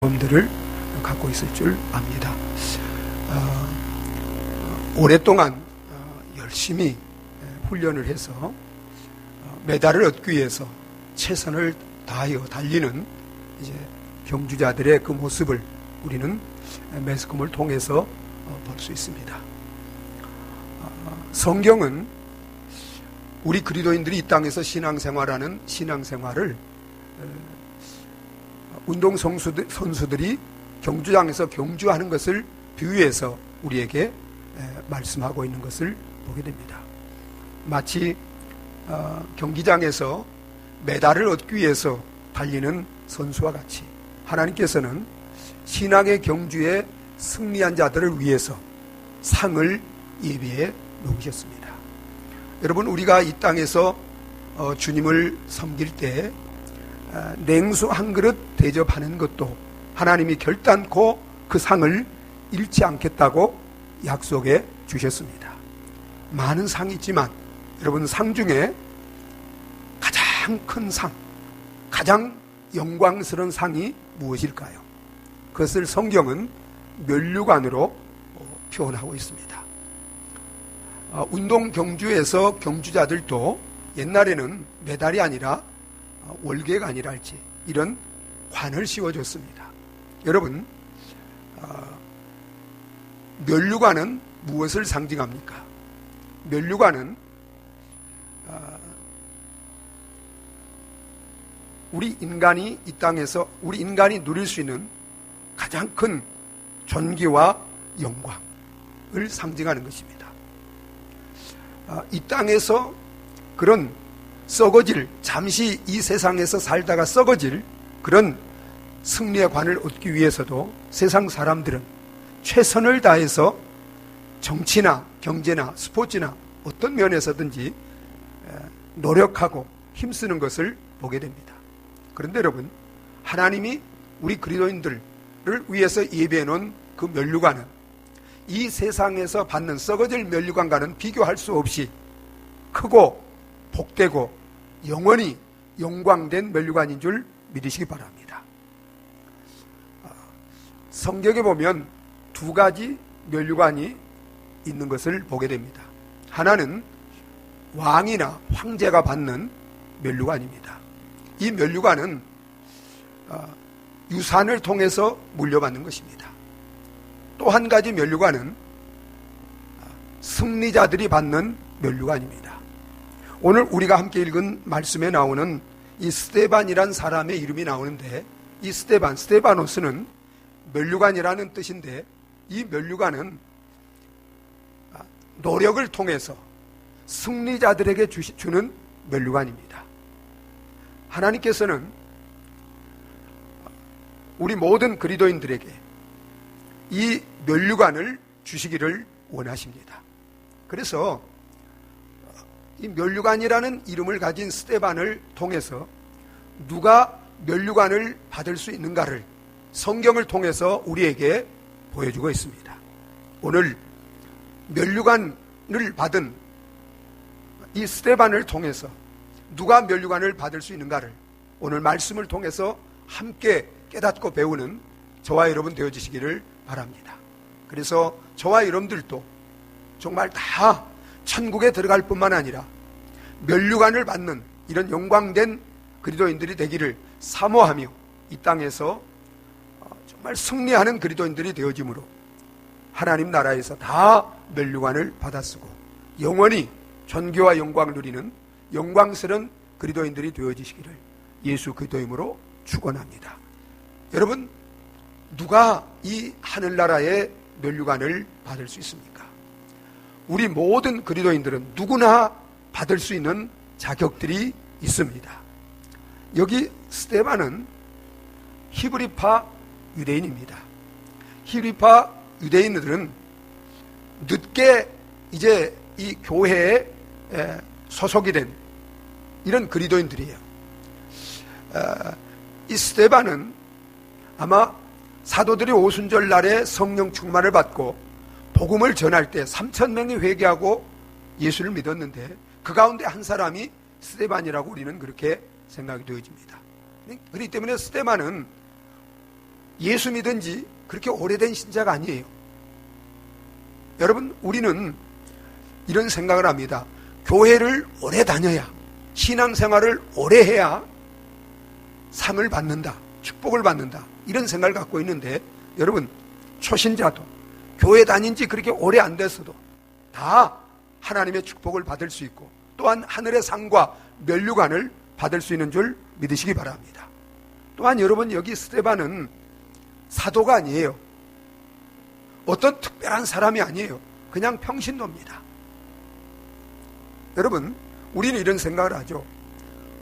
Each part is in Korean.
경험들을 갖고 있을 줄 압니다. 오랫동안 열심히 훈련을 해서 메달을 얻기 위해서 최선을 다하여 달리는 이제 경주자들의 그 모습을 우리는 매스컴을 통해서 볼 수 있습니다. 성경은 우리 그리스도인들이 이 땅에서 신앙생활하는 신앙생활을 운동 선수들이 경주장에서 경주하는 것을 비유해서 우리에게 말씀하고 있는 것을 보게 됩니다. 마치 경기장에서 메달을 얻기 위해서 달리는 선수와 같이 하나님께서는 신앙의 경주에 승리한 자들을 위해서 상을 예비해 놓으셨습니다. 여러분, 우리가 이 땅에서 주님을 섬길 때 냉수 한 그릇 대접하는 것도 하나님이 결단코 그 상을 잃지 않겠다고 약속해 주셨습니다. 많은 상이 있지만 여러분, 상 중에 가장 큰 상, 가장 영광스러운 상이 무엇일까요? 그것을 성경은 면류관으로 표현하고 있습니다. 운동 경주에서 경주자들도 옛날에는 메달이 아니라 월계가 아니라 할지 이런 관을 씌워줬습니다. 여러분, 면류관은 무엇을 상징합니까? 면류관은 우리 인간이 이 땅에서 우리 인간이 누릴 수 있는 가장 큰 존귀와 영광을 상징하는 것입니다. 이 땅에서 그런 썩어질, 잠시 이 세상에서 살다가 썩어질 그런 승리의 관을 얻기 위해서도 세상 사람들은 최선을 다해서 정치나 경제나 스포츠나 어떤 면에서든지 노력하고 힘쓰는 것을 보게 됩니다. 그런데 여러분, 하나님이 우리 그리스도인들을 위해서 예배해 놓은 그 면류관은 이 세상에서 받는 썩어질 면류관과는 비교할 수 없이 크고 복되고 영원히 영광된 면류관인 줄 믿으시기 바랍니다. 성경에 보면 두 가지 면류관이 있는 것을 보게 됩니다. 하나는 왕이나 황제가 받는 면류관입니다. 이 면류관은 유산을 통해서 물려받는 것입니다. 또 한 가지 면류관은 승리자들이 받는 면류관입니다. 오늘 우리가 함께 읽은 말씀에 나오는 이 스데반이란 사람의 이름이 나오는데, 이 스데바노스는 면류관이라는 뜻인데, 이 면류관은 노력을 통해서 승리자들에게 주는 면류관입니다. 하나님께서는 우리 모든 그리스도인들에게 이 면류관을 주시기를 원하십니다. 그래서 이 면류관이라는 이름을 가진 스데반을 통해서 누가 면류관을 받을 수 있는가를 성경을 통해서 우리에게 보여주고 있습니다. 오늘 면류관을 받은 이 스데반을 통해서 누가 면류관을 받을 수 있는가를 오늘 말씀을 통해서 함께 깨닫고 배우는 저와 여러분 되어주시기를 바랍니다. 그래서 저와 여러분들도 정말 다 천국에 들어갈 뿐만 아니라 면류관을 받는 이런 영광된 그리스도인들이 되기를 사모하며 이 땅에서 정말 승리하는 그리스도인들이 되어짐으로 하나님 나라에서 다 면류관을 받아쓰고 영원히 존귀와 영광을 누리는 영광스러운 그리스도인들이 되어지시기를 예수 그리스도 이름으로 축원합니다. 여러분, 누가 이 하늘나라의 면류관을 받을 수 있습니까? 우리 모든 그리스도인들은 누구나 받을 수 있는 자격들이 있습니다. 여기 스데반은 히브리파 유대인입니다. 히브리파 유대인들은 늦게 이제 이 교회에 소속이 된 이런 그리스도인들이에요. 이 스데반은 아마 사도들이 오순절 날에 성령 충만을 받고 복음을 전할 때 3,000명이 회개하고 예수를 믿었는데 그 가운데 한 사람이 스데반이라고 우리는 그렇게 생각이 되어집니다. 그렇기 때문에 스데반은 예수 믿은 지 그렇게 오래된 신자가 아니에요. 여러분, 우리는 이런 생각을 합니다. 교회를 오래 다녀야, 신앙생활을 오래 해야 상을 받는다, 축복을 받는다, 이런 생각을 갖고 있는데, 여러분, 초신자도 교회 다닌 지 그렇게 오래 안 됐어도 다 하나님의 축복을 받을 수 있고, 또한 하늘의 상과 면류관을 받을 수 있는 줄 믿으시기 바랍니다. 또한 여러분, 여기 스데반은 사도가 아니에요. 어떤 특별한 사람이 아니에요. 그냥 평신도입니다. 여러분, 우리는 이런 생각을 하죠.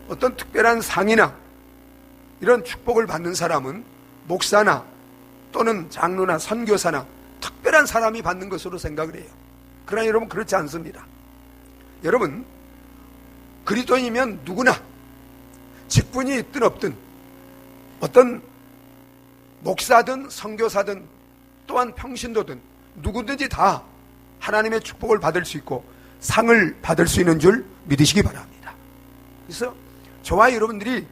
어떤 특별한 상이나 이런 축복을 받는 사람은 목사나 또는 장로나 선교사나 특별한 사람이 받는 것으로 생각을 해요. 그러나 여러분, 그렇지 않습니다. 여러분, 그리스도인이면 누구나 직분이 있든 없든, 어떤 목사든 선교사든 또한 평신도든 누구든지 다 하나님의 축복을 받을 수 있고 상을 받을 수 있는 줄 믿으시기 바랍니다. 그래서 저와 여러분들이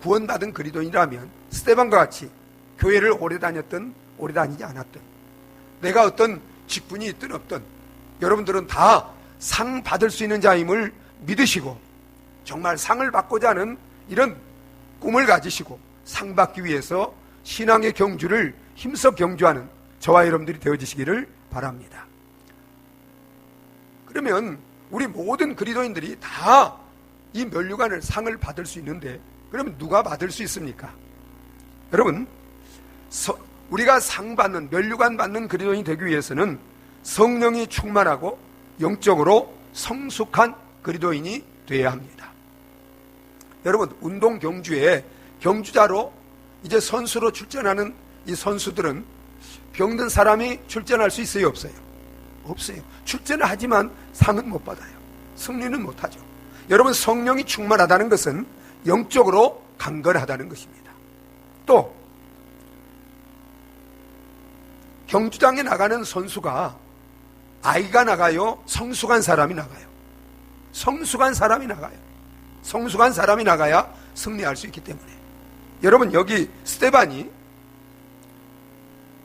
구원받은 그리스도인이라면 스데반과 같이 교회를 오래 다녔든 오래 다니지 않았든, 내가 어떤 직분이 있든 없든 여러분들은 다 상 받을 수 있는 자임을 믿으시고, 정말 상을 받고자 하는 이런 꿈을 가지시고 상 받기 위해서 신앙의 경주를 힘써 경주하는 저와 여러분들이 되어지시기를 바랍니다. 그러면 우리 모든 그리스도인들이 다 이 면류관을, 상을 받을 수 있는데, 그러면 누가 받을 수 있습니까? 여러분, 우리가 상 받는, 면류관 받는 그리스도인이 되기 위해서는 성령이 충만하고 영적으로 성숙한 그리스도인이 되어야 합니다. 여러분, 운동 경주에 경주자로 이제 선수로 출전하는 이 선수들은 병든 사람이 출전할 수 있어요, 없어요? 없어요. 출전을 하지만 상은 못 받아요. 승리는 못 하죠. 여러분, 성령이 충만하다는 것은 영적으로 강건하다는 것입니다. 또 경주장에 나가는 선수가 아이가 나가요, 성숙한 사람이 나가요? 성숙한 사람이 나가요. 성숙한 사람이 나가야 승리할 수 있기 때문에, 여러분, 여기 스데반이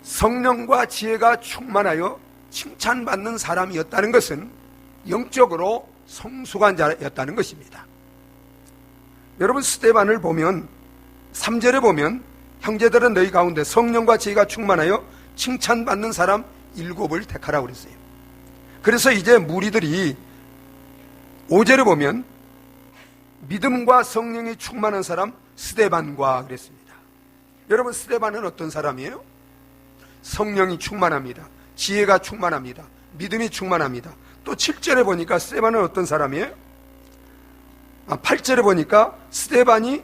성령과 지혜가 충만하여 칭찬받는 사람이었다는 것은 영적으로 성숙한 자였다는 것입니다. 여러분, 스데반을 보면 3절에 보면 형제들은 너희 가운데 성령과 지혜가 충만하여 칭찬받는 사람 7을 택하라고 그랬어요. 그래서 이제 무리들이 5절에 보면 믿음과 성령이 충만한 사람 스데반과 그랬습니다. 여러분, 스데반은 어떤 사람이에요? 성령이 충만합니다. 지혜가 충만합니다. 믿음이 충만합니다. 또 7절에 보니까 스데반은 어떤 사람이에요? 8절에 보니까 스데반이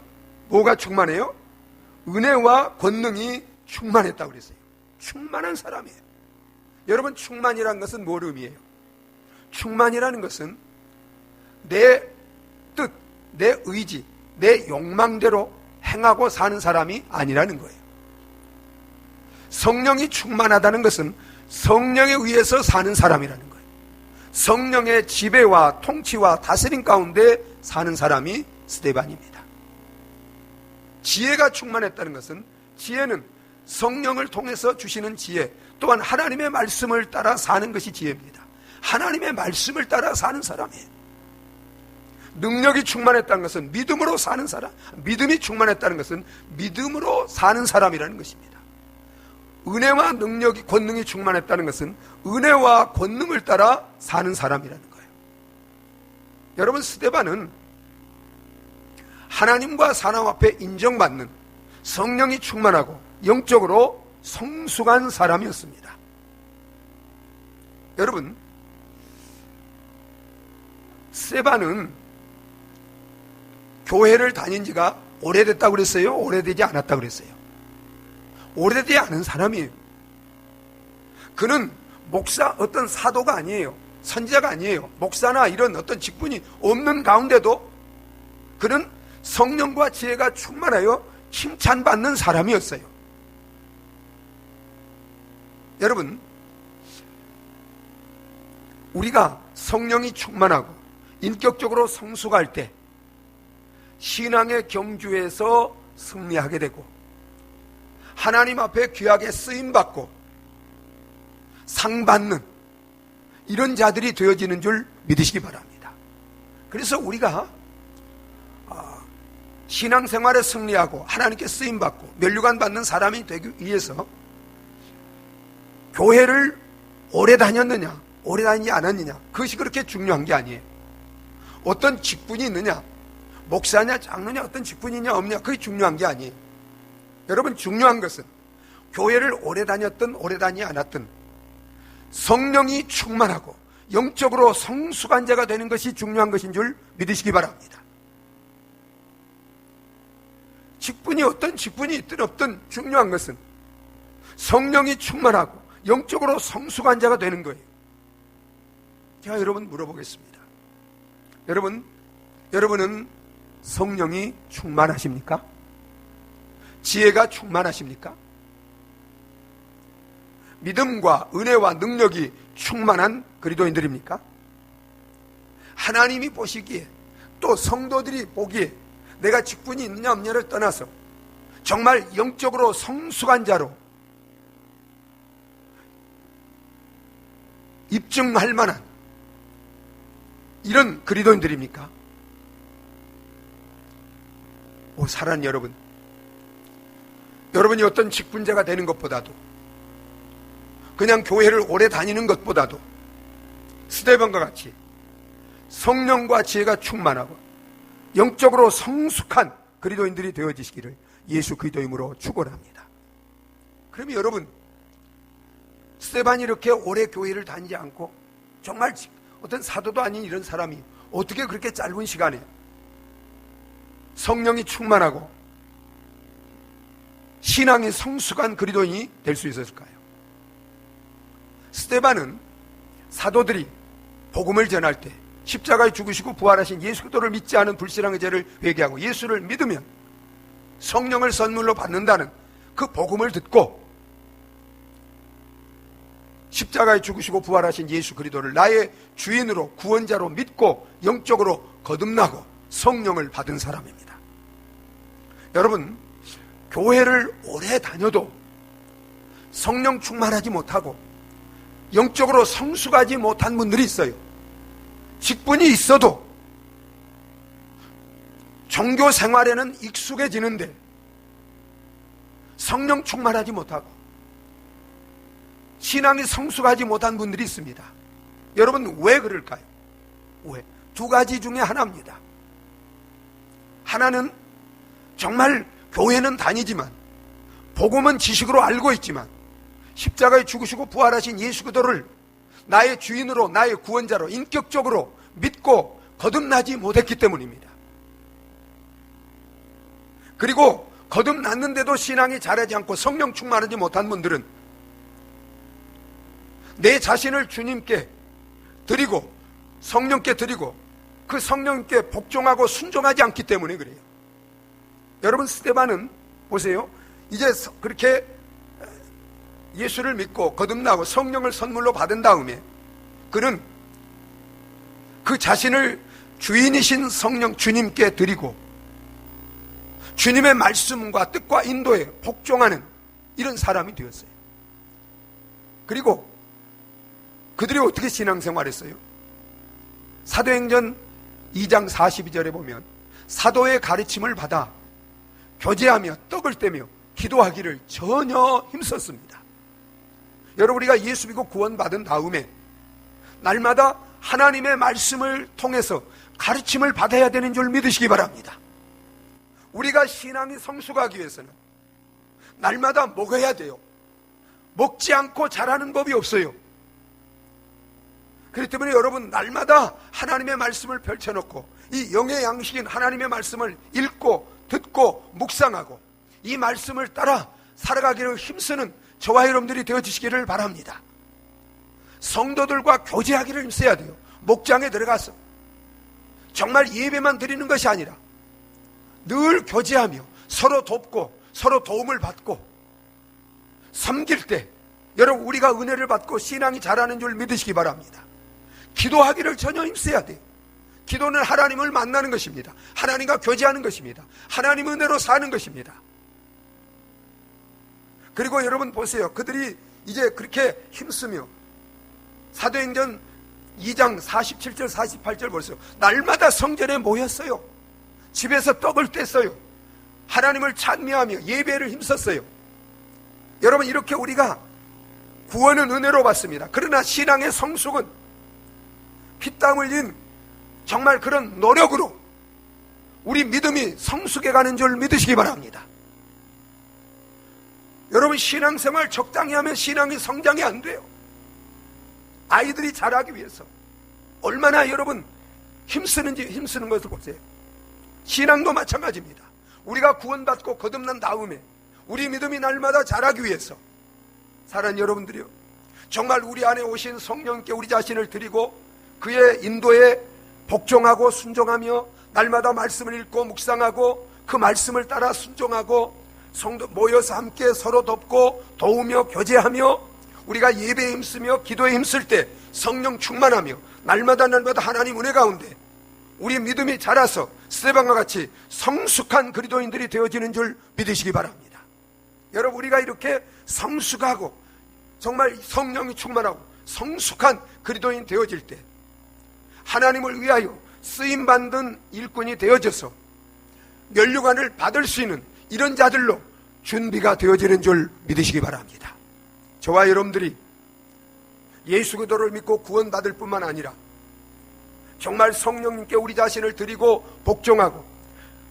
뭐가 충만해요? 은혜와 권능이 충만했다고 그랬어요. 충만한 사람이에요. 여러분, 충만이라는 것은 뭘 의미해요? 충만이라는 것은 내 뜻, 내 의지, 내 욕망대로 행하고 사는 사람이 아니라는 거예요. 성령이 충만하다는 것은 성령에 의해서 사는 사람이라는 거예요. 성령의 지배와 통치와 다스림 가운데 사는 사람이 스데반입니다. 지혜가 충만했다는 것은, 지혜는 성령을 통해서 주시는 지혜, 또한 하나님의 말씀을 따라 사는 것이 지혜입니다. 하나님의 말씀을 따라 사는 사람이에요. 능력이 충만했다는 것은 믿음으로 사는 사람, 믿음이 충만했다는 것은 믿음으로 사는 사람이라는 것입니다. 은혜와 능력이, 권능이 충만했다는 것은 은혜와 권능을 따라 사는 사람이라는 거예요. 여러분, 스데반은 하나님과 사람 앞에 인정받는, 성령이 충만하고 영적으로 성숙한 사람이었습니다. 여러분, 스데반은 교회를 다닌 지가 오래됐다고 그랬어요? 오래되지 않았다고 그랬어요? 오래되지 않은 사람이에요. 그는 목사, 어떤 사도가 아니에요. 선지자가 아니에요. 목사나 이런 어떤 직분이 없는 가운데도 그는 성령과 지혜가 충만하여 칭찬받는 사람이었어요. 여러분, 우리가 성령이 충만하고 인격적으로 성숙할 때 신앙의 경주에서 승리하게 되고, 하나님 앞에 귀하게 쓰임받고 상받는 이런 자들이 되어지는 줄 믿으시기 바랍니다. 그래서 우리가 신앙생활에 승리하고 하나님께 쓰임받고 면류관 받는 사람이 되기 위해서 교회를 오래 다녔느냐 오래 다니지 않았느냐 그것이 그렇게 중요한 게 아니에요. 어떤 직분이 있느냐, 목사냐 장로냐 어떤 직분이냐 없냐 그게 중요한 게 아니에요. 여러분, 중요한 것은 교회를 오래 다녔든 오래 다니지 않았든 성령이 충만하고 영적으로 성숙한 자가 되는 것이 중요한 것인 줄 믿으시기 바랍니다. 직분이 어떤 직분이 있든 없든 중요한 것은 성령이 충만하고 영적으로 성숙한 자가 되는 거예요. 제가 여러분 물어보겠습니다. 여러분은 성령이 충만하십니까? 지혜가 충만하십니까? 믿음과 은혜와 능력이 충만한 그리스도인들입니까? 하나님이 보시기에 또 성도들이 보기에 내가 직분이 있느냐 없느냐를 떠나서 정말 영적으로 성숙한 자로 입증할 만한 이런 그리스도인들입니까? 사랑하는 여러분이 어떤 직분자가 되는 것보다도 그냥 교회를 오래 다니는 것보다도 스데반과 같이 성령과 지혜가 충만하고 영적으로 성숙한 그리스도인들이 되어지시기를 예수 그리스도 이름으로 축원합니다. 그러면 여러분, 스데반이 이렇게 오래 교회를 다니지 않고 정말 어떤 사도도 아닌 이런 사람이 어떻게 그렇게 짧은 시간에 성령이 충만하고 신앙이 성숙한 그리스도인이 될 수 있었을까요? 스데반은 사도들이 복음을 전할 때 십자가에 죽으시고 부활하신 예수 그리스도를 믿지 않은 불신앙의 죄를 회개하고 예수를 믿으면 성령을 선물로 받는다는 그 복음을 듣고 십자가에 죽으시고 부활하신 예수 그리스도를 나의 주인으로 구원자로 믿고 영적으로 거듭나고 성령을 받은 사람입니다. 여러분, 교회를 오래 다녀도 성령 충만하지 못하고 영적으로 성숙하지 못한 분들이 있어요. 직분이 있어도 종교 생활에는 익숙해지는데 성령 충만하지 못하고 신앙이 성숙하지 못한 분들이 있습니다. 여러분, 왜 그럴까요? 왜? 두 가지 중에 하나입니다. 하나는 정말 교회는 다니지만 복음은 지식으로 알고 있지만 십자가에 죽으시고 부활하신 예수 그리스도를 나의 주인으로 나의 구원자로 인격적으로 믿고 거듭나지 못했기 때문입니다. 그리고 거듭났는데도 신앙이 자라지 않고 성령 충만하지 못한 분들은 내 자신을 주님께 드리고 성령께 드리고 그 성령께 복종하고 순종하지 않기 때문에 그래요. 여러분, 스데반은 보세요. 이제 그렇게 예수를 믿고 거듭나고 성령을 선물로 받은 다음에 그는 그 자신을 주인이신 성령 주님께 드리고 주님의 말씀과 뜻과 인도에 복종하는 이런 사람이 되었어요. 그리고 그들이 어떻게 신앙생활했어요? 사도행전 2장 42절에 보면 사도의 가르침을 받아 교제하며 떡을 떼며 기도하기를 전혀 힘썼습니다. 여러분, 우리가 예수 믿고 구원받은 다음에 날마다 하나님의 말씀을 통해서 가르침을 받아야 되는 줄 믿으시기 바랍니다. 우리가 신앙이 성숙하기 위해서는 날마다 먹어야 돼요. 먹지 않고 자라는 법이 없어요. 그렇기 때문에 여러분, 날마다 하나님의 말씀을 펼쳐놓고 이 영의 양식인 하나님의 말씀을 읽고 듣고 묵상하고 이 말씀을 따라 살아가기를 힘쓰는 저와 여러분들이 되어주시기를 바랍니다. 성도들과 교제하기를 힘써야 돼요. 목장에 들어가서 정말 예배만 드리는 것이 아니라 늘 교제하며 서로 돕고 서로 도움을 받고 섬길 때 여러분, 우리가 은혜를 받고 신앙이 자라는 줄 믿으시기 바랍니다. 기도하기를 전혀 힘써야 돼요. 기도는 하나님을 만나는 것입니다. 하나님과 교제하는 것입니다. 하나님 은혜로 사는 것입니다. 그리고 여러분 보세요. 그들이 이제 그렇게 힘쓰며 사도행전 2장 47절 48절 보세요. 날마다 성전에 모였어요. 집에서 떡을 뗐어요. 하나님을 찬미하며 예배를 힘썼어요. 여러분, 이렇게 우리가 구원은 은혜로 받습니다. 그러나 신앙의 성숙은 피땀 흘린 정말 그런 노력으로 우리 믿음이 성숙해 가는 줄 믿으시기 바랍니다. 여러분, 신앙생활 적당히 하면 신앙이 성장이 안 돼요. 아이들이 자라기 위해서 얼마나 여러분 힘쓰는 것을 보세요. 신앙도 마찬가지입니다. 우리가 구원받고 거듭난 다음에 우리 믿음이 날마다 자라기 위해서 사랑하는 여러분들이요, 정말 우리 안에 오신 성령께 우리 자신을 드리고 그의 인도에 복종하고 순종하며 날마다 말씀을 읽고 묵상하고 그 말씀을 따라 순종하고 성도 모여서 함께 서로 돕고 도우며 교제하며 우리가 예배에 힘쓰며 기도에 힘쓸 때 성령 충만하며 날마다 하나님 은혜 가운데 우리 믿음이 자라서 스데반과 같이 성숙한 그리스도인들이 되어지는 줄 믿으시기 바랍니다. 여러분, 우리가 이렇게 성숙하고 정말 성령이 충만하고 성숙한 그리스도인 되어질 때 하나님을 위하여 쓰임받는 일꾼이 되어져서 면류관을 받을 수 있는 이런 자들로 준비가 되어지는 줄 믿으시기 바랍니다. 저와 여러분들이 예수 그리스도를 믿고 구원받을 뿐만 아니라 정말 성령님께 우리 자신을 드리고 복종하고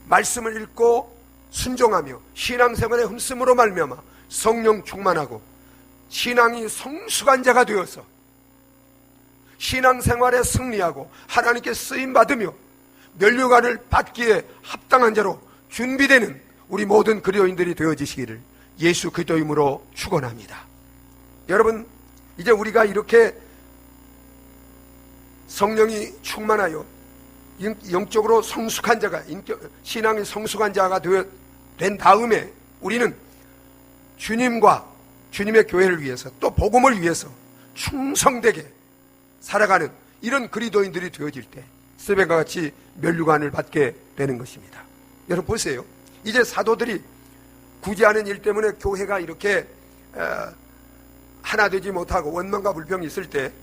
말씀을 읽고 순종하며 신앙생활에 흠씀으로 말미암아 성령 충만하고 신앙이 성숙한 자가 되어서 신앙생활에 승리하고 하나님께 쓰임받으며 면류관을 받기에 합당한 자로 준비되는 우리 모든 그리스도인들이 되어지시기를 예수 그리스도 이름으로 축원합니다. 여러분, 이제 우리가 이렇게 성령이 충만하여 영적으로 성숙한 자가, 신앙이 성숙한 자가 된 다음에 우리는 주님과 주님의 교회를 위해서 또 복음을 위해서 충성되게 살아가는 이런 그리스도인들이 되어질 때 스데반과 같이 면류관을 받게 되는 것입니다. 여러분 보세요. 이제 사도들이 굳이 하는 일 때문에 교회가 이렇게 하나 되지 못하고 원망과 불평이 있을 때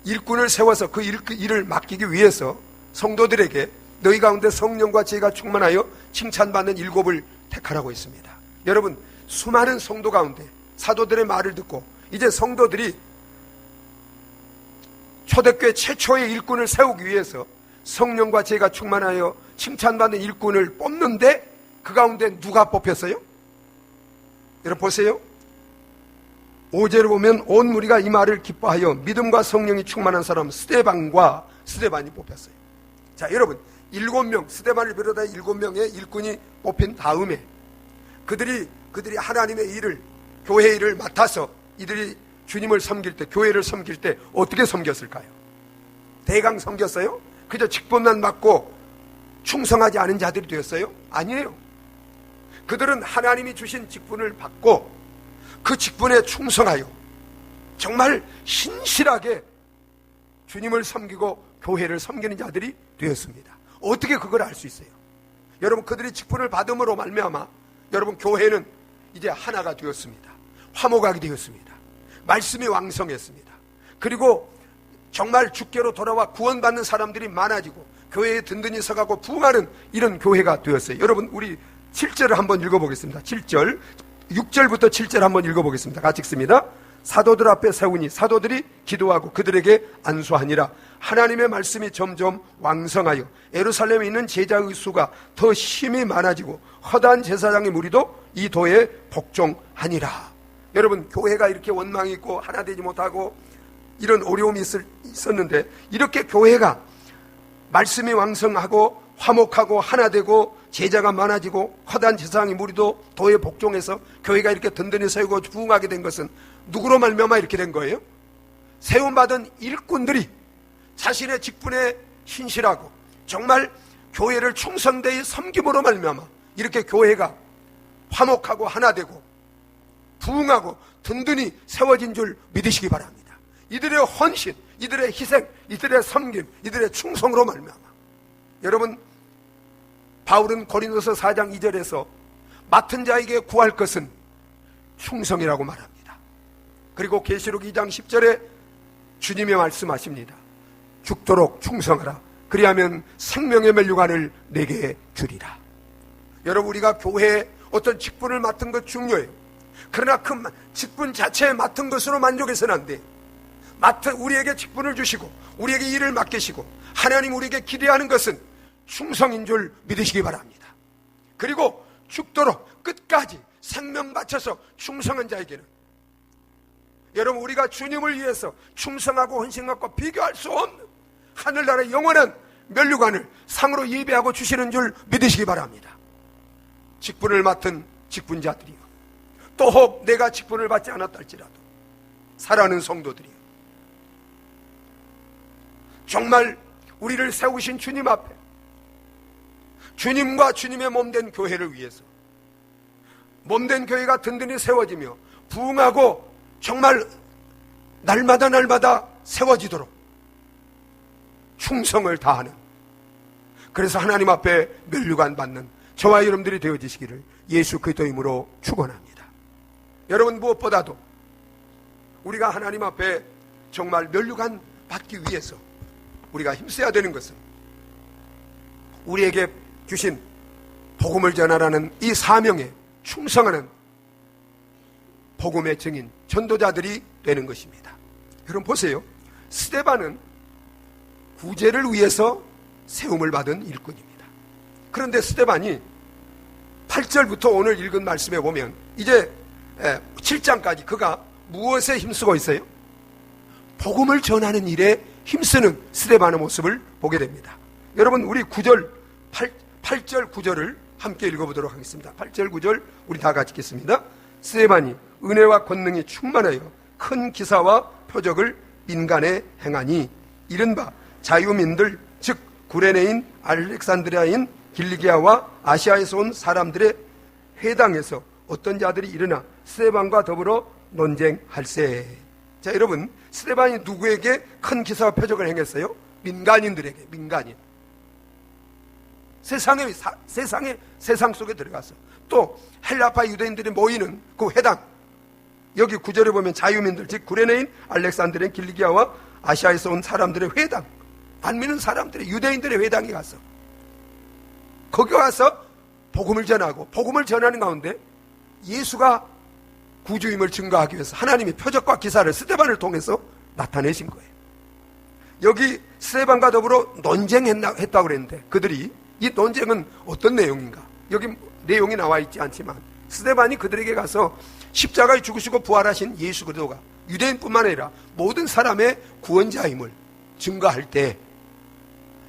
일꾼을 세워서 그 일을 맡기기 위해서 성도들에게 너희 가운데 성령과 지혜가 충만하여 칭찬받는 7을 택하라고 했습니다. 여러분, 수많은 성도 가운데 사도들의 말을 듣고 이제 성도들이 초대교회 최초의 일꾼을 세우기 위해서 성령과 지혜가 충만하여 칭찬받는 일꾼을 뽑는데 그 가운데 누가 뽑혔어요? 여러분 보세요. 5절을 보면 온 무리가 이 말을 기뻐하여 믿음과 성령이 충만한 사람 스데반이 뽑혔어요. 자, 여러분 7명, 스데반을 비롯해 7명의 일꾼이 뽑힌 다음에 그들이 하나님의 일을, 교회 일을 맡아서 이들이 주님을 섬길 때, 교회를 섬길 때 어떻게 섬겼을까요? 대강 섬겼어요? 그저 직분만 받고 충성하지 않은 자들이 되었어요? 아니에요. 그들은 하나님이 주신 직분을 받고 그 직분에 충성하여 정말 신실하게 주님을 섬기고 교회를 섬기는 자들이 되었습니다. 어떻게 그걸 알 수 있어요? 여러분, 그들이 직분을 받음으로 말미암아 여러분 교회는 이제 하나가 되었습니다. 화목하게 되었습니다. 말씀이 왕성했습니다. 그리고 정말 주께로 돌아와 구원받는 사람들이 많아지고 교회에 든든히 서가고 부흥하는 이런 교회가 되었어요. 여러분, 우리 7절을 한번 읽어보겠습니다. 7절, 6절부터 7절 한번 읽어보겠습니다. 같이 읽습니다. 사도들 앞에 세우니 사도들이 기도하고 그들에게 안수하니라. 하나님의 말씀이 점점 왕성하여 예루살렘에 있는 제자의 수가 더 힘이 많아지고 허다한 제사장의 무리도 이 도에 복종하니라. 여러분, 교회가 이렇게 원망이 있고 하나 되지 못하고 이런 어려움이 있었는데 이렇게 교회가 말씀이 왕성하고 화목하고 하나 되고 제자가 많아지고 허다한 제사장의 무리도 도에 복종해서 교회가 이렇게 든든히 세우고 부흥하게 된 것은 누구로 말미암아 이렇게 된 거예요? 세움받은 일꾼들이 자신의 직분에 신실하고 정말 교회를 충성되이 섬김으로 말미암아 이렇게 교회가 화목하고 하나 되고 부흥하고 든든히 세워진 줄 믿으시기 바랍니다. 이들의 헌신, 이들의 희생, 이들의 섬김, 이들의 충성으로 말미암아. 여러분, 바울은 고린도서 4장 2절에서 맡은 자에게 구할 것은 충성이라고 말합니다. 그리고 계시록 2장 10절에 주님이 말씀하십니다. 죽도록 충성하라. 그리하면 생명의 면류관을 내게 주리라. 여러분, 우리가 교회에 어떤 직분을 맡은 것 중요해요. 그러나 그 직분 자체에 맡은 것으로 만족해서는 안 돼요. 우리에게 직분을 주시고 우리에게 일을 맡기시고 하나님 우리에게 기대하는 것은 충성인 줄 믿으시기 바랍니다. 그리고 죽도록 끝까지 생명 바쳐서 충성한 자에게는, 여러분, 우리가 주님을 위해서 충성하고 헌신한 것과 비교할 수 없는 하늘나라의 영원한 면류관을 상으로 예배하고 주시는 줄 믿으시기 바랍니다. 직분을 맡은 직분자들이요, 또 혹 내가 직분을 받지 않았다 할지라도 사랑하는 성도들이요, 정말 우리를 세우신 주님 앞에 주님과 주님의 몸된 교회를 위해서 몸된 교회가 든든히 세워지며 부흥하고 정말 날마다 세워지도록 충성을 다하는, 그래서 하나님 앞에 면류관 받는 저와 여러분들이 되어지시기를 예수 그리스도 이름으로 축원합니다. 여러분, 무엇보다도 우리가 하나님 앞에 정말 면류관 받기 위해서 우리가 힘써야 되는 것은 우리에게 주신 복음을 전하라는 이 사명에 충성하는 복음의 증인, 전도자들이 되는 것입니다. 여러분 보세요. 스데반은 구제를 위해서 세움을 받은 일꾼입니다. 그런데 스데반이 8절부터 오늘 읽은 말씀에 보면 이제 7장까지 그가 무엇에 힘쓰고 있어요? 복음을 전하는 일에 힘쓰는 스데반의 모습을 보게 됩니다. 여러분, 우리 8절 9절을 함께 읽어보도록 하겠습니다. 8절 9절 우리 다 같이 읽겠습니다. 스데반이 은혜와 권능이 충만하여 큰 기사와 표적을 민간에 행하니 이른바 자유민들 즉 구레네인 알렉산드리아인 길리기아와 아시아에서 온 사람들의 회당에서 어떤 자들이 일어나 스데반과 더불어 논쟁할세. 자, 여러분, 스데반이 누구에게 큰 기사와 표적을 행했어요? 민간인들에게. 민간인. 세상 속에 들어가서 또 헬라파 유대인들이 모이는 그 회당, 여기 9절에 보면 자유민들 즉 구레네인 알렉산드리아 길리기아와 아시아에서 온 사람들의 회당, 안 믿는 사람들의 유대인들의 회당에 가서 거기 와서 복음을 전하고, 복음을 전하는 가운데 예수가 구주임을 증거하기 위해서 하나님이 표적과 기사를 스데반을 통해서 나타내신 거예요. 여기 스데반과 더불어 논쟁했다고 그랬는데 그들이, 이 논쟁은 어떤 내용인가? 여기 내용이 나와 있지 않지만 스데반이 그들에게 가서 십자가에 죽으시고 부활하신 예수 그리스도가 유대인뿐만 아니라 모든 사람의 구원자임을 증거할 때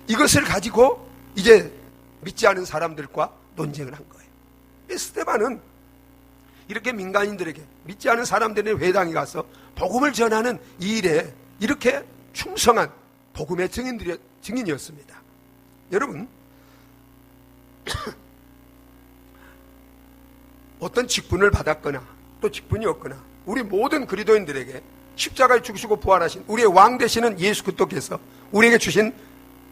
이것을 가지고 이제 믿지 않은 사람들과 논쟁을 한 거예요. 스데반은 이렇게 민간인들에게, 믿지 않은 사람들의 회당에 가서 복음을 전하는 이 일에 이렇게 충성한 복음의 증인이었습니다. 여러분, 어떤 직분을 받았거나 또 직분이 없거나 우리 모든 그리스도인들에게 십자가에 죽으시고 부활하신 우리의 왕 되시는 예수 그리스도께서 우리에게 주신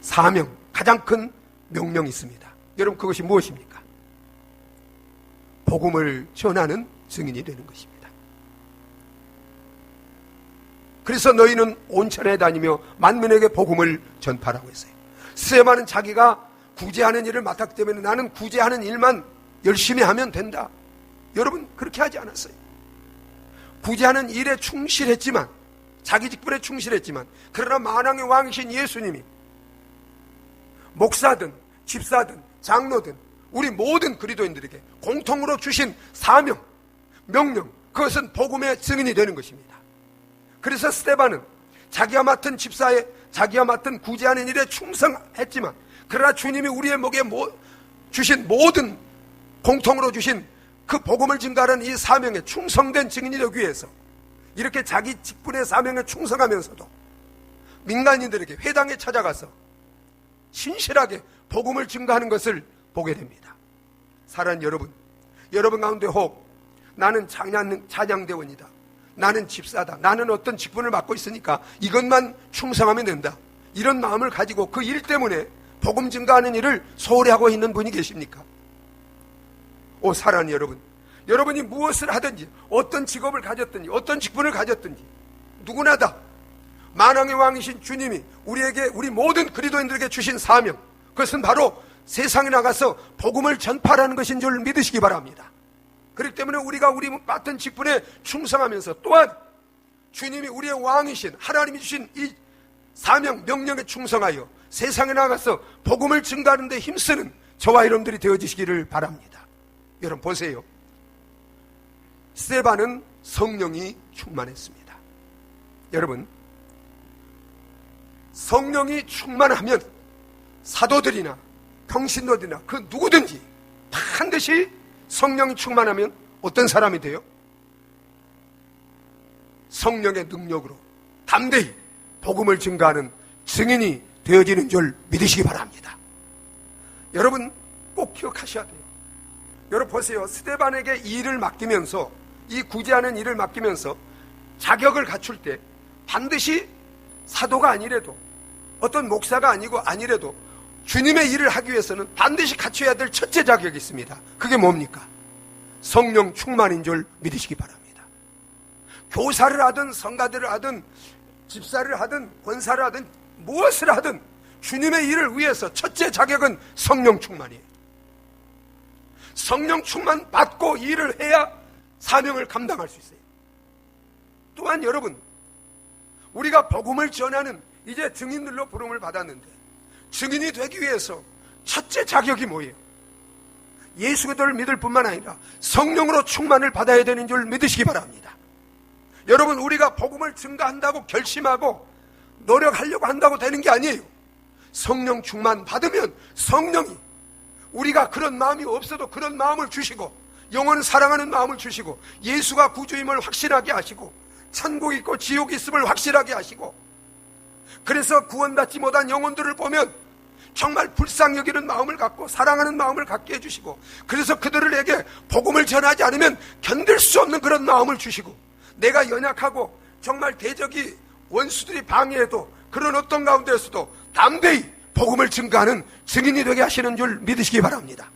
사명, 가장 큰 명령이 있습니다. 여러분, 그것이 무엇입니까? 복음을 전하는 증인이 되는 것입니다. 그래서 너희는 온 천하에 다니며 만민에게 복음을 전파라고 했어요. 스데반은 자기가 구제하는 일을 맡았기 때문에 나는 구제하는 일만 열심히 하면 된다. 여러분, 그렇게 하지 않았어요. 구제하는 일에 충실했지만, 자기 직분에 충실했지만, 그러나 만왕의 왕이신 예수님이 목사든 집사든 장로든 우리 모든 그리스도인들에게 공통으로 주신 사명, 명령, 그것은 복음의 증인이 되는 것입니다. 그래서 스데반은 자기가 맡은 집사에, 자기가 맡은 구제하는 일에 충성했지만, 그러나 주님이 우리의 목에 주신 모든, 공통으로 주신 그 복음을 증가하는 이 사명에 충성된 증인이 되기 위해서 이렇게 자기 직분의 사명에 충성하면서도 민간인들에게 회당에 찾아가서 신실하게 복음을 증가하는 것을 보게 됩니다. 사랑하는 여러분, 여러분 가운데 혹 나는 찬양대원이다, 나는 집사다, 나는 어떤 직분을 맡고 있으니까 이것만 충성하면 된다, 이런 마음을 가지고 그 일 때문에 복음 증가하는 일을 소홀히 하고 있는 분이 계십니까? 사랑하는 여러분, 여러분이 무엇을 하든지, 어떤 직업을 가졌든지, 어떤 직분을 가졌든지, 누구나 다 만왕의 왕이신 주님이 우리에게, 우리 모든 그리스도인들에게 주신 사명, 그것은 바로 세상에 나가서 복음을 전파하는 것인 줄 믿으시기 바랍니다. 그렇기 때문에 우리가 우리 맡은 직분에 충성하면서, 또한 주님이 우리의 왕이신 하나님이 주신 이 사명, 명령에 충성하여 세상에 나가서 복음을 증가하는 데 힘쓰는 저와 여러분들이 되어지시기를 바랍니다. 여러분 보세요. 스데반은 성령이 충만했습니다. 여러분, 성령이 충만하면 사도들이나 평신도들이나 그 누구든지 반드시 성령이 충만하면 어떤 사람이 돼요? 성령의 능력으로 담대히 복음을 증가하는 증인이 되어지는 줄 믿으시기 바랍니다. 여러분 꼭 기억하셔야 돼요. 여러분 보세요. 스데반에게 이 일을 맡기면서, 이 구제하는 일을 맡기면서 자격을 갖출 때 반드시 사도가 아니래도, 어떤 목사가 아니래도 주님의 일을 하기 위해서는 반드시 갖춰야 될 첫째 자격이 있습니다. 그게 뭡니까? 성령 충만인 줄 믿으시기 바랍니다. 교사를 하든 성가대를 하든 집사를 하든 권사를 하든 무엇을 하든 주님의 일을 위해서 첫째 자격은 성령 충만이에요. 성령 충만 받고 일을 해야 사명을 감당할 수 있어요. 또한 여러분, 우리가 복음을 전하는 이제 증인들로 부름을 받았는데, 증인이 되기 위해서 첫째 자격이 뭐예요? 예수 그리스도를 믿을 뿐만 아니라 성령으로 충만을 받아야 되는 줄 믿으시기 바랍니다. 여러분, 우리가 복음을 증가한다고 결심하고 노력하려고 한다고 되는 게 아니에요. 성령 충만 받으면 성령이, 우리가 그런 마음이 없어도 그런 마음을 주시고, 영혼을 사랑하는 마음을 주시고, 예수가 구주임을 확실하게 하시고, 천국이 있고 지옥이 있음을 확실하게 하시고, 그래서 구원받지 못한 영혼들을 보면 정말 불쌍히 여기는 마음을 갖고 사랑하는 마음을 갖게 해주시고, 그래서 그들에게 복음을 전하지 않으면 견딜 수 없는 그런 마음을 주시고, 내가 연약하고 정말 대적이 원수들이 방해해도 그런 어떤 가운데에서도 담대히 복음을 증가하는 증인이 되게 하시는 줄 믿으시기 바랍니다.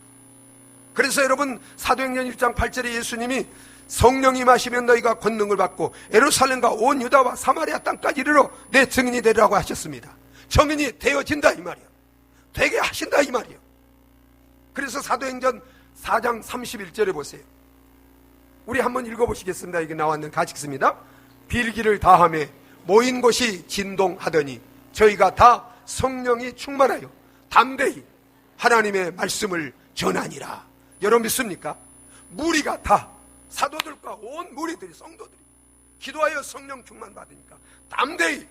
그래서 여러분, 사도행전 1장 8절에 예수님이 성령이 임하시면 너희가 권능을 받고 예루살렘과 온 유다와 사마리아 땅까지 이르러 내 증인이 되리라고 하셨습니다. 증인이 되어진다 이 말이에요. 되게 하신다 이 말이에요. 그래서 사도행전 4장 31절에 보세요. 우리 한번 읽어보시겠습니다. 이게 나왔는 같이 읽습니다. 빌기를 다하며 모인 곳이 진동하더니 저희가 다 성령이 충만하여 담대히 하나님의 말씀을 전하니라. 여러분 믿습니까? 무리가 다, 사도들과 온 무리들이, 성도들이 기도하여 성령 충만 받으니까 담대히,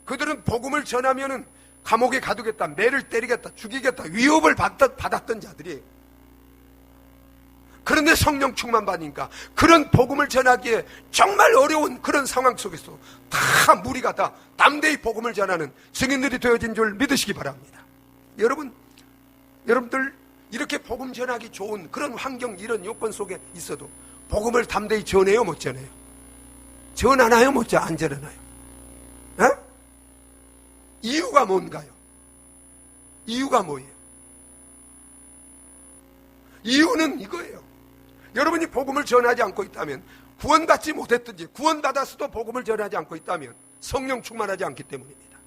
그들은 복음을 전하면은 감옥에 가두겠다, 매를 때리겠다, 죽이겠다 위협을 받았던 자들이에요. 그런데 성령 충만 받으니까 그런 복음을 전하기에 정말 어려운 그런 상황 속에서 다 무리가 다 담대히 복음을 전하는 증인들이 되어진 줄 믿으시기 바랍니다. 여러분들 이렇게 복음 전하기 좋은 그런 환경, 이런 요건 속에 있어도 복음을 담대히 전해요, 못 전해요? 전하나요, 안 전하나요? 에? 이유가 뭔가요? 이유가 뭐예요? 이유는 이거예요. 여러분이 복음을 전하지 않고 있다면, 구원받지 못했든지 구원받았어도 복음을 전하지 않고 있다면 성령 충만하지 않기 때문입니다.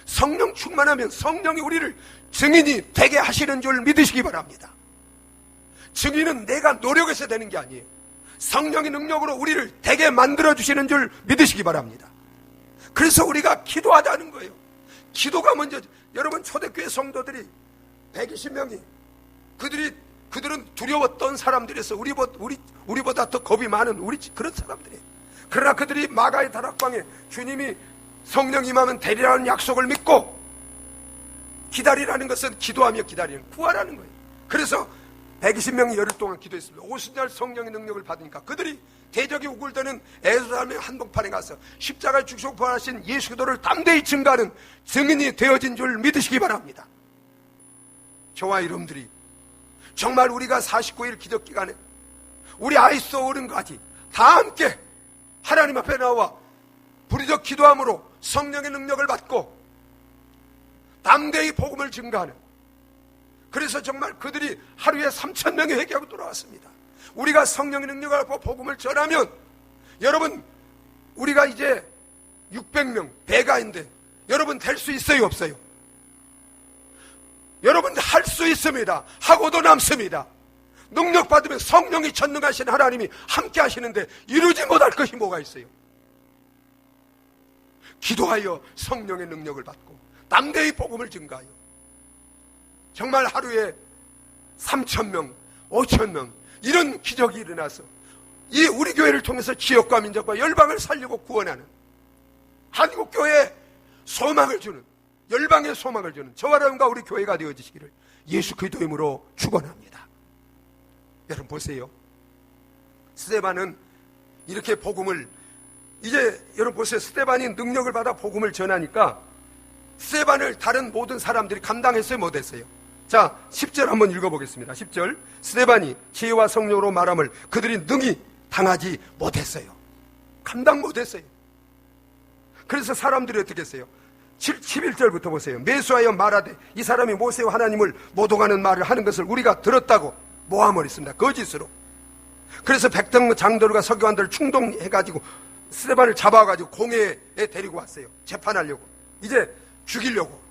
성령 충만하면 성령이 우리를 증인이 되게 하시는 줄 믿으시기 바랍니다. 증인은 내가 노력해서 되는 게 아니에요. 성령의 능력으로 우리를 되게 만들어주시는 줄 믿으시기 바랍니다. 그래서 우리가 기도하자는 거예요. 기도가 먼저. 여러분, 초대교회 성도들이 120명이 그들은 두려웠던 사람들에서 우리보다 더 겁이 많은 그런 사람들이에요. 그러나 그들이 마가의 다락방에 주님이 성령 임하면 되리라는 약속을 믿고, 기다리라는 것은 기도하며 기다리는, 구하라는 거예요. 그래서 120명이 열흘 동안 기도했습니다. 오순절 성령의 능력을 받으니까 그들이 대적이 우글대는 에루살렘의 한복판에 가서 십자가에 죽으시고 부활하신 예수 그리스도를 담대히 증거하는 증인이 되어진 줄 믿으시기 바랍니다. 저와 여러분들이 정말 우리가 49일 기적기간에 우리 아이스 어른까지 다 함께 하나님 앞에 나와 부르짖어 기도함으로 성령의 능력을 받고 담대히 복음을 증거하는 그래서 정말 그들이 하루에 3,000명이 회개하고 돌아왔습니다. 우리가 성령의 능력을 받고 복음을 전하면, 여러분, 우리가 이제 600명 배가인데 여러분 될 수 있어요, 없어요? 여러분 할 수 있습니다. 하고도 남습니다. 능력 받으면 성령이 전능하신 하나님이 함께 하시는데 이루지 못할 것이 뭐가 있어요? 기도하여 성령의 능력을 받고 담대히 복음을 증가하여 정말 하루에 3,000명, 5,000명 이런 기적이 일어나서 이 우리 교회를 통해서 지역과 민족과 열방을 살리고 구원하는 한국교회에 소망을 주는, 열방에 소망을 주는 저와 여러분과 우리 교회가 되어지시기를 예수 그리스도의 이름으로 축원합니다. 여러분 보세요. 스데반은 이렇게 복음을, 이제 여러분 보세요. 스데반이 능력을 받아 복음을 전하니까 스데반을 다른 모든 사람들이 감당했어요, 못했어요? 자, 10절 한번 읽어보겠습니다. 10절. 스데반이 지혜와 성령으로 말함을 그들이 능히 당하지 못했어요. 감당 못했어요. 그래서 사람들이 어떻게 했어요? 11절부터 보세요. 매수하여 말하되 이 사람이 모세와 하나님을 모독하는 말을 하는 것을 우리가 들었다고 모함을 했습니다. 거짓으로. 그래서 백성 장로들과 서기관들을 충동해가지고 스데반을 잡아가지고 공회에 데리고 왔어요. 재판하려고. 이제 죽이려고.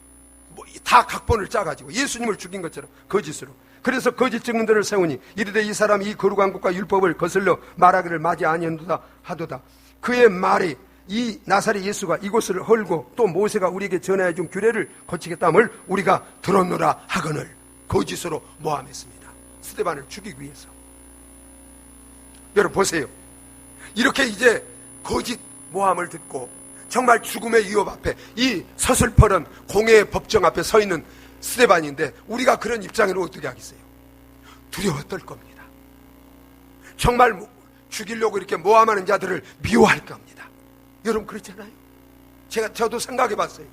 다 각본을 짜가지고 예수님을 죽인 것처럼 거짓으로. 그래서 거짓 증언들을 세우니 이르되 이 사람이 이 거룩한 것과 율법을 거슬러 말하기를 맞이 아니한도다 하도다. 그의 말이 이 나사렛 예수가 이곳을 헐고 또 모세가 우리에게 전하여 준 규례를 거치겠다함을 우리가 들었노라 하거늘 거짓으로 모함했습니다. 스데반을 죽이기 위해서. 여러분 보세요. 이렇게 이제 거짓 모함을 듣고 정말 죽음의 위협 앞에 이 서슬퍼런 공회의 법정 앞에 서 있는 스데반인데 우리가 그런 입장으로 어떻게 하겠어요? 두려웠을 겁니다. 정말 죽이려고 이렇게 모함하는 자들을 미워할 겁니다. 여러분 그렇잖아요. 저도 생각해 봤어요.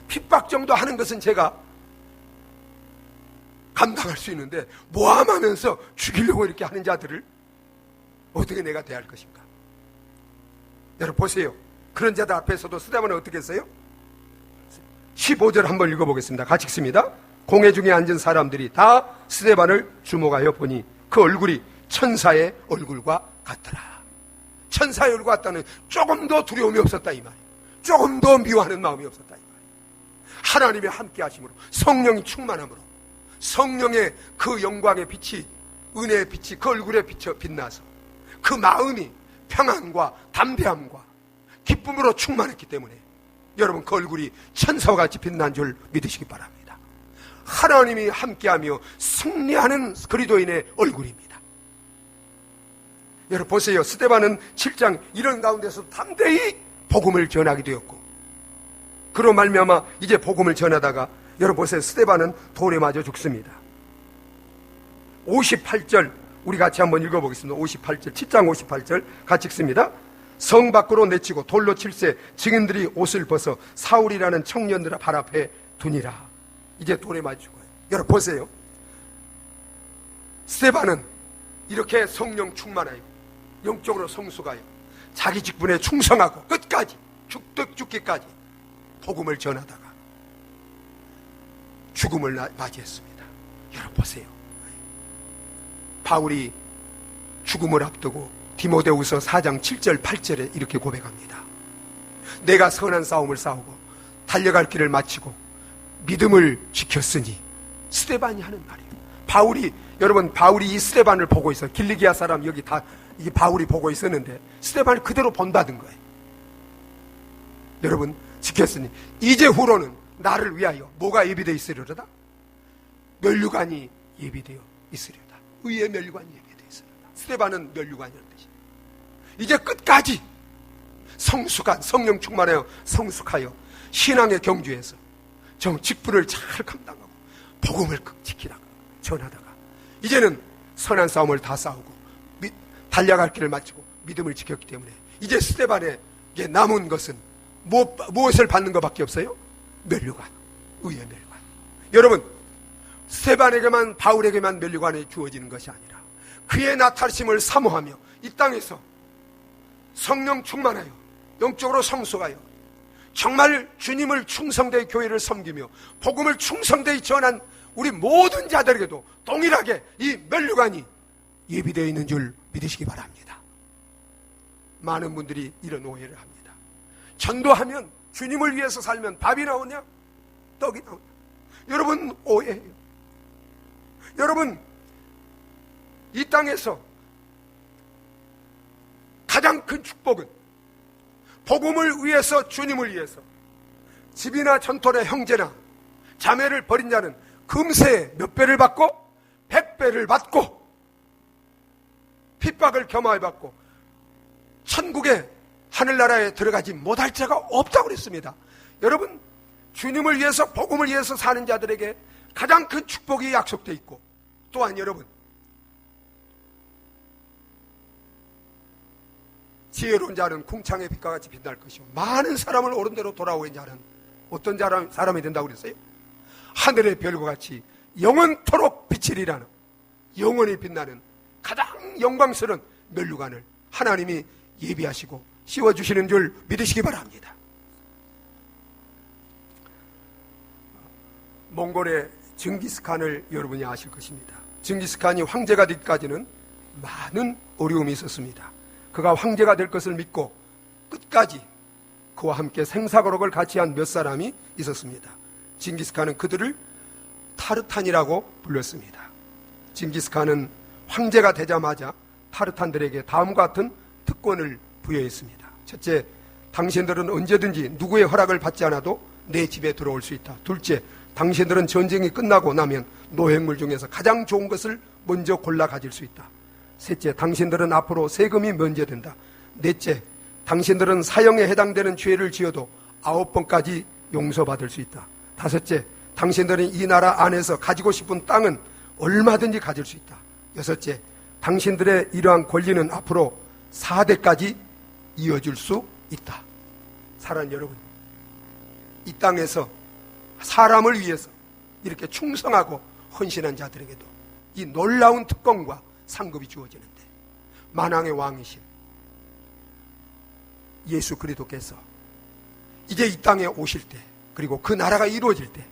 핍박 정도 하는 것은 제가 감당할 수 있는데 모함하면서 죽이려고 이렇게 하는 자들을 어떻게 내가 대할 것인가? 여러분 보세요. 그런 자들 앞에서도 스데반은 어떻게 했어요? 15절 한번 읽어보겠습니다. 같이 읽습니다. 공회 중에 앉은 사람들이 다 스데반을 주목하여 보니 그 얼굴이 천사의 얼굴과 같더라. 천사의 얼굴과 같다는 조금 더 두려움이 없었다 이 말이에요. 조금 더 미워하는 마음이 없었다 이 말이에요. 하나님의 함께 하심으로, 성령이 충만함으로, 성령의 그 영광의 빛이, 은혜의 빛이 그 얼굴에 빛나서 그 마음이 평안과 담대함과 기쁨으로 충만했기 때문에 여러분 그 얼굴이 천사와 같이 빛난 줄 믿으시기 바랍니다. 하나님이 함께하며 승리하는 그리스도인의 얼굴입니다. 여러분 보세요. 스데반은 7장 이런 가운데서 담대히 복음을 전하게 되었고, 그로 말미암아 이제 복음을 전하다가 여러분 보세요. 스데반은 돌에 맞아 죽습니다. 58절 우리 같이 한번 읽어보겠습니다. 58절 7장 58절 같이 읽습니다. 성 밖으로 내치고 돌로 칠세 증인들이 옷을 벗어 사울이라는 청년들의 발 앞에 두니라. 이제 돌에 맞아 죽어요. 여러분 보세요. 스데반은 이렇게 성령 충만하여 영적으로 성숙하여 자기 직분에 충성하고 끝까지 죽기까지 복음을 전하다가 죽음을 맞이했습니다. 여러분 보세요. 바울이 죽음을 앞두고 디모데후서 4장 7절 8절에 이렇게 고백합니다. 내가 선한 싸움을 싸우고 달려갈 길을 마치고 믿음을 지켰으니, 스데반이 하는 말이에요. 여러분 바울이 이 스데반을 보고 있어요. 길리기아 사람 여기 다 이게 바울이 보고 있었는데 스데반을 그대로 본받은 거예요. 여러분 지켰으니 이제 후로는 나를 위하여 뭐가 예비되어 있으리로다? 면류관이 예비되어 있으리로다. 의의 면류관이 예비되어 있으리로다. 스데반은 면류관이라는 뜻이에요. 이제 끝까지 성숙한, 성령 충만하여 성숙하여 신앙의 경주에서 직분을 잘 감당하고 복음을 지키다가 전하다가 이제는 선한 싸움을 다 싸우고 달려갈 길을 마치고 믿음을 지켰기 때문에 이제 스데반에게 남은 것은 무엇을 받는 것밖에 없어요? 면류관, 의의 면류관. 여러분 스데반에게만, 바울에게만 면류관이 주어지는 것이 아니라 그의 나타나심을 사모하며 이 땅에서 성령 충만하여 영적으로 성숙하여 정말 주님을 충성되이 교회를 섬기며 복음을 충성되이 전한 우리 모든 자들에게도 동일하게 이 면류관이 예비되어 있는 줄 믿으시기 바랍니다. 많은 분들이 이런 오해를 합니다. 전도하면, 주님을 위해서 살면 밥이 나오냐? 떡이 나오냐? 여러분, 오해해요. 여러분, 이 땅에서 가장 큰 축복은 복음을 위해서, 주님을 위해서 집이나 전토의 형제나 자매를 버린 자는 금세 몇 배를 받고 100배를 받고 핍박을 겸하여 받고 천국의 하늘나라에 들어가지 못할 자가 없다고 그랬습니다. 여러분, 주님을 위해서, 복음을 위해서 사는 자들에게 가장 큰 축복이 약속되어 있고, 또한 여러분, 지혜로운 자는 궁창의 빛과 같이 빛날 것이고 많은 사람을 옳은 대로 돌아오는 자는 어떤 사람이 된다고 그랬어요? 하늘의 별과 같이 영원토록 비치리라는, 영원히 빛나는 가장 영광스러운 면류관을 하나님이 예비하시고 씌워주시는 줄 믿으시기 바랍니다. 몽골의 징기스칸을 여러분이 아실 것입니다. 징기스칸이 황제가 되기까지는 많은 어려움이 있었습니다. 그가 황제가 될 것을 믿고 끝까지 그와 함께 생사거록을 같이 한 몇 사람이 있었습니다. 징기스칸은 그들을 타르탄이라고 불렀습니다. 징기스칸은 황제가 되자마자 타르탄들에게 다음과 같은 특권을 부여했습니다. 첫째, 당신들은 언제든지 누구의 허락을 받지 않아도 내 집에 들어올 수 있다. 둘째, 당신들은 전쟁이 끝나고 나면 노획물 중에서 가장 좋은 것을 먼저 골라 가질 수 있다. 셋째, 당신들은 앞으로 세금이 면제된다. 넷째, 당신들은 사형에 해당되는 죄를 지어도 9번까지 용서받을 수 있다. 다섯째, 당신들은 이 나라 안에서 가지고 싶은 땅은 얼마든지 가질 수 있다. 여섯째, 당신들의 이러한 권리는 앞으로 4대까지 이어질 수 있다. 사랑하는 여러분, 이 땅에서 사람을 위해서 이렇게 충성하고 헌신한 자들에게도 이 놀라운 특권과 상급이 주어지는데, 만왕의 왕이신 예수 그리스도께서 이제 이 땅에 오실 때, 그리고 그 나라가 이루어질 때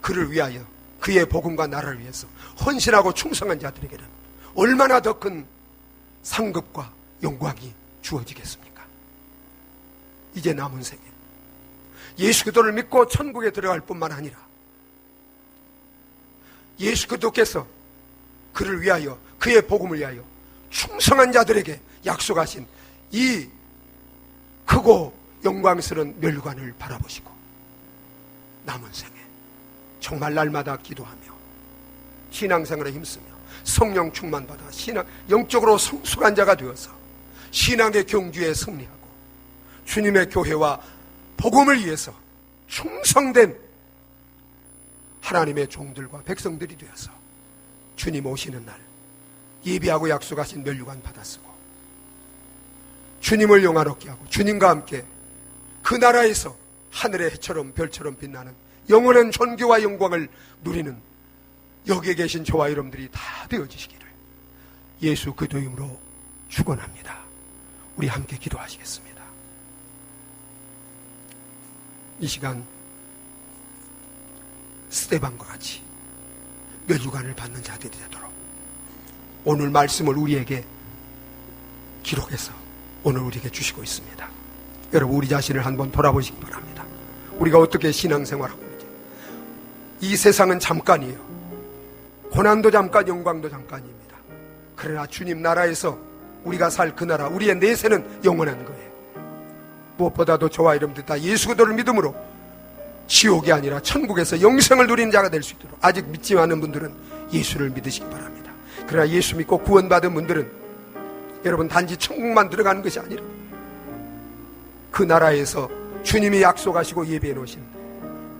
그를 위하여, 그의 복음과 나라를 위해서 헌신하고 충성한 자들에게는 얼마나 더 큰 상급과 영광이 주어지겠습니까? 이제 남은 생에 예수 그리스도를 믿고 천국에 들어갈 뿐만 아니라 예수 그리스도께서 그를 위하여, 그의 복음을 위하여 충성한 자들에게 약속하신 이 크고 영광스러운 면류관을 바라보시고 남은 생에 정말 날마다 기도하며 신앙생활에 힘쓰며 성령 충만받아 영적으로 성숙한 자가 되어서 신앙의 경주에 승리하고 주님의 교회와 복음을 위해서 충성된 하나님의 종들과 백성들이 되어서 주님 오시는 날 예비하고 약속하신 면류관 받아쓰고 주님을 영화롭게 하고 주님과 함께 그 나라에서 하늘의 해처럼 별처럼 빛나는 영원한 존귀와 영광을 누리는 여기에 계신 저와 여러분들이 다 되어지시기를 예수 그리스도의 이름으로 축원합니다. 우리 함께 기도하시겠습니다. 이 시간 스데반과 같이 면류관을 받는 자들이 되도록 오늘 말씀을 우리에게 기록해서 오늘 우리에게 주시고 있습니다. 여러분, 우리 자신을 한번 돌아보시기 바랍니다. 우리가 어떻게 신앙생활하고 있는지. 이 세상은 잠깐이에요. 고난도 잠깐, 영광도 잠깐입니다. 그러나 주님 나라에서 우리가 살 그 나라, 우리의 내세는 영원한 거예요. 무엇보다도 저와 여러분들 다 예수 그리스도를 믿음으로 지옥이 아니라 천국에서 영생을 누리는 자가 될 수 있도록, 아직 믿지 않은 분들은 예수를 믿으시기 바랍니다. 그러나 예수 믿고 구원받은 분들은 여러분 단지 천국만 들어가는 것이 아니라 그 나라에서 주님이 약속하시고 예비해 놓으신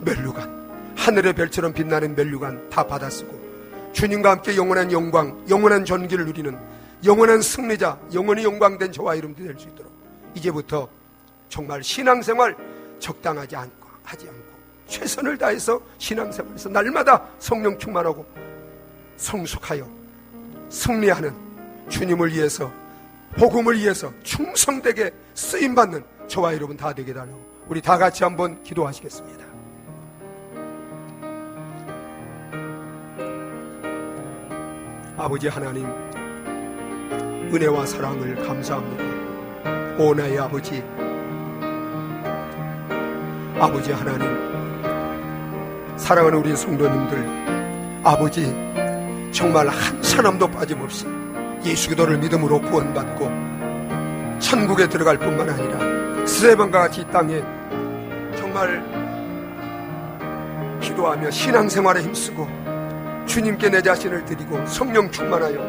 면류관, 하늘의 별처럼 빛나는 면류관 다 받아쓰고 주님과 함께 영원한 영광, 영원한 존귀를 누리는 영원한 승리자, 영원히 영광된 저와 여러분들이 될 수 있도록 이제부터 정말 신앙생활 적당하지 않고 하지 않고 최선을 다해서 신앙생활에서 날마다 성령 충만하고 성숙하여 승리하는, 주님을 위해서 복음을 위해서 충성되게 쓰임받는 저와 여러분 다 되게 달라고 우리 다 같이 한번 기도하시겠습니다. 아버지 하나님, 은혜와 사랑을 감사합니다. 오 나의 아버지, 아버지 하나님, 사랑하는 우리 성도님들, 아버지 정말 한 사람도 빠짐없이 예수 그리스도를 믿음으로 구원받고 천국에 들어갈 뿐만 아니라 스데반과 같이 이 땅에 정말 기도하며 신앙생활에 힘쓰고 주님께 내 자신을 드리고 성령 충만하여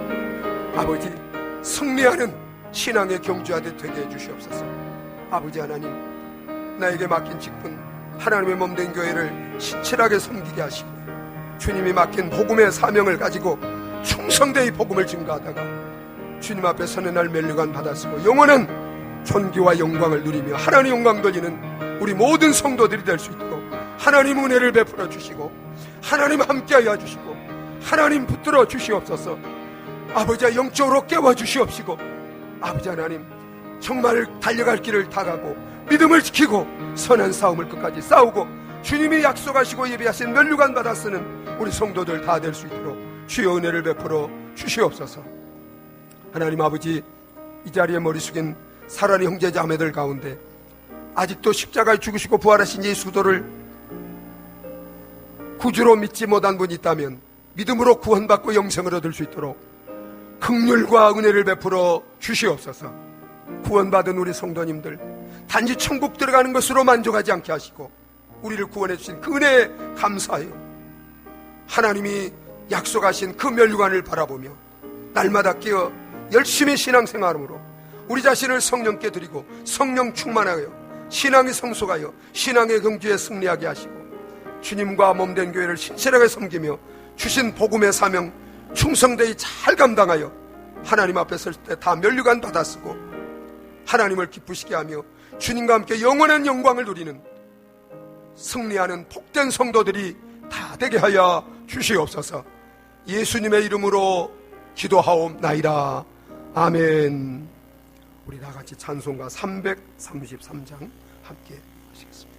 아버지 승리하는 신앙의 경주하듯 되게 해주시옵소서. 아버지 하나님, 나에게 맡긴 직분 하나님의 몸된 교회를 신실하게 섬기게 하시고 주님이 맡긴 복음의 사명을 가지고 충성되이 복음을 증거하다가 주님 앞에 서는 날 멸류관 받았으고 영원한 존귀와 영광을 누리며 하나님 영광 돌리는 우리 모든 성도들이 될 수 있도록 하나님 은혜를 베풀어 주시고 하나님 함께하여 주시고 하나님 붙들어 주시옵소서. 아버지와 영적으로 깨워 주시옵시고 아버지 하나님 정말 달려갈 길을 다 가고 믿음을 지키고 선한 싸움을 끝까지 싸우고 주님이 약속하시고 예비하신 멸류관 받아 쓰는 우리 성도들 다 될 수 있도록 주의 은혜를 베풀어 주시옵소서. 하나님 아버지, 이 자리에 머리 숙인 사랑하는 형제 자매들 가운데 아직도 십자가에 죽으시고 부활하신 예수 그리스도를 구주로 믿지 못한 분이 있다면 믿음으로 구원받고 영생을 얻을 수 있도록 긍휼과 은혜를 베풀어 주시옵소서. 구원받은 우리 성도님들 단지 천국 들어가는 것으로 만족하지 않게 하시고 우리를 구원해 주신 그 은혜에 감사하여 하나님이 약속하신 그 멸류관을 바라보며 날마다 깨어 열심히 신앙생활함으로 우리 자신을 성령께 드리고 성령 충만하여 신앙이 성숙하여 신앙의 경주에 승리하게 하시고 주님과 몸된 교회를 신실하게 섬기며 주신 복음의 사명 충성되이 잘 감당하여 하나님 앞에 설 때 다 멸류관 받아 쓰고 하나님을 기쁘시게 하며 주님과 함께 영원한 영광을 누리는 승리하는 복된 성도들이 다 되게 하여 주시옵소서. 예수님의 이름으로 기도하옵나이다. 아멘. 우리 다 같이 찬송가 333장 함께 하시겠습니다.